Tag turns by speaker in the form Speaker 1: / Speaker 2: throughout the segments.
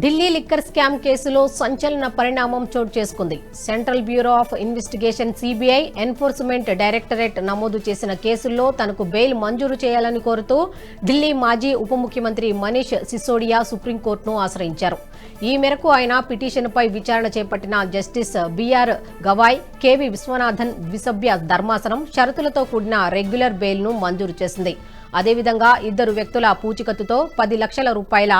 Speaker 1: Delhi liquor scam కేసులో సంచలన పరిణామం చోటు చేసుకుంది. Central bureau of investigation CBI enforcement directorate నమోదు చేసిన కేసుల్లో తనకు బెయిల్ మంజూరు చేయాలని కోరుతూ ఢిల్లీ మాజీ ఉప ముఖ్యమంత్రి మనీష్ సిసోడియా సుప్రీంకోర్టును ఆశ్రయించారు. ఈ మేరకు ఆయన పిటిషన్పై విచారణ చేపట్టిన justice B R Gavai, K V Viswanathan ద్విసభ్య ధర్మాసనం షరతులతో కూడిన రెగ్యులర్ బెయిల్ను మంజూరు చేసింది. అదేవిధంగా ఇద్దరు వ్యక్తుల పూచికత్తుతో 10 లక్షల రూపాయల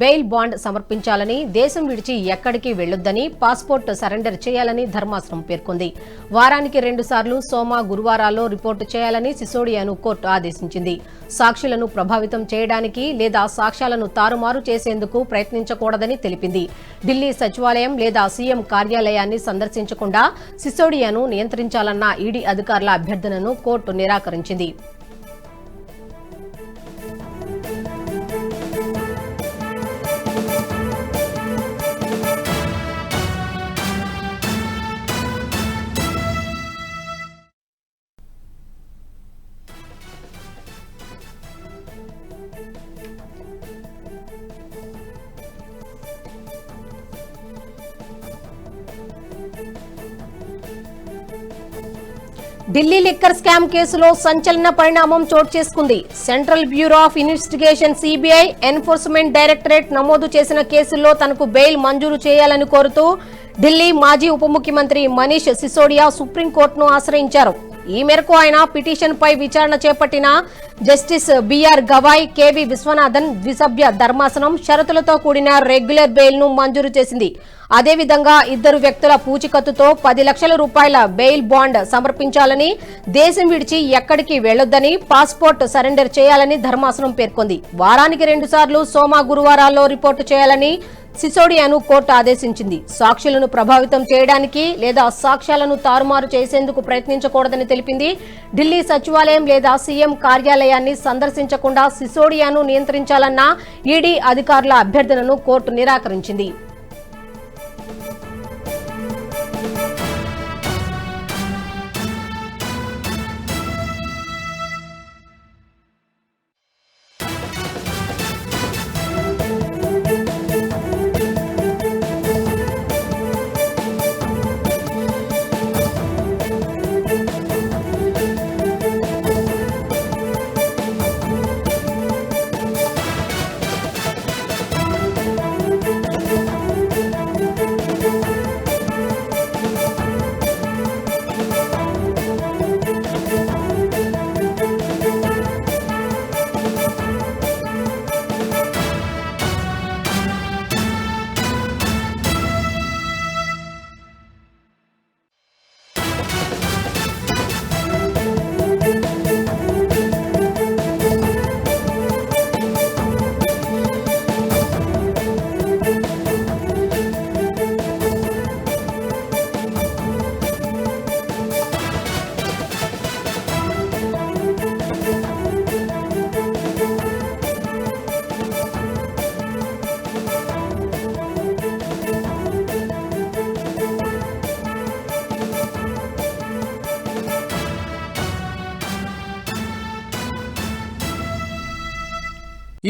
Speaker 1: బెయిల్ బాండ్ సమర్పించాలని, దేశం విడిచి ఎక్కడికి వెళ్లొద్దని, పాస్పోర్ట్ సరెండర్ చేయాలని ధర్మాసనం పేర్కొంది. వారానికి 2 సార్లు సోమ, గురువారాల్లో రిపోర్టు చేయాలని సిసోడియాను కోర్టు ఆదేశించింది. సాక్షులను ప్రభావితం చేయడానికి లేదా సాక్ష్యాలను తారుమారు చేసేందుకు ప్రయత్నించకూడదని తెలిపింది. ఢిల్లీ సచివాలయం లేదా సీఎం కార్యాలయాన్ని సందర్శించకుండా సిసోడియాను నియంత్రించాలన్న ఈడీ అధికారుల అభ్యర్థనను కోర్టు నిరాకరించింది. ఢిల్లీ లిక్కర్ స్కామ్ కేసులో సంచలన పరిణామం చోటు చేసుకుంది. Central bureau of investigation CBI enforcement directorate నమోదు చేసిన కేసుల్లో తనకు బెయిల్ మంజూరు చేయాలని కోరుతూ ఢిల్లీ మాజీ ఉప ముఖ్యమంత్రి మనీష్ సిసోడియా సుప్రీంకోర్టును ఆశ్రయించారు. ఈ మేరకు ఆయన పిటిషన్పై విచారణ చేపట్టిన justice B R Gavai, K V Viswanathan ద్విసభ్య ధర్మాసనం షరతులతో కూడిన రెగ్యులర్ బెయిల్ను మంజూరు చేసింది. అదేవిధంగా ఇద్దరు వ్యక్తుల పూచికత్తుతో 10 లక్షల రూపాయల బెయిల్ బాండ్ సమర్పించాలని, దేశం విడిచి ఎక్కడికి వెళ్లొద్దని, పాస్పోర్ట్ సరెండర్ చేయాలని ధర్మాసనం పేర్కొంది. వారానికి 2 సార్లు సోమ, గురువారాల్లో రిపోర్టు చేయాలని సిసోడియాను కోర్టు ఆదేశించింది. సాక్షులను ప్రభావితం చేయడానికి లేదా సాక్ష్యాలను తారుమారు చేసేందుకు ప్రయత్నించకూడదని తెలిపింది. ఢిల్లీ సచివాలయం లేదా సీఎం కార్యాలయాన్ని సందర్శించకుండా సిసోడియాను నియంత్రించాలన్న ఈడీ అధికారుల అభ్యర్థనను కోర్టు నిరాకరించింది.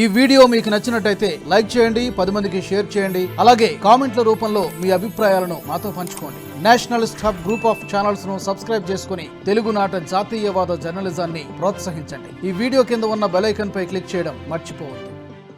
Speaker 2: ఈ వీడియో మీకు నచ్చినట్టయితే లైక్ చేయండి, 10 మందికి షేర్ చేయండి. అలాగే కామెంట్ల రూపంలో మీ అభిప్రాయాలను మాతో పంచుకోండి. Nationalist hub group of channels ను సబ్స్క్రైబ్ చేసుకుని తెలుగునాట జాతీయవాద జర్నలిజాన్ని ప్రోత్సహించండి. ఈ వీడియో కింద ఉన్న బెల్ ఐకాన్ పై క్లిక్ చేయడం మర్చిపోవద్దు.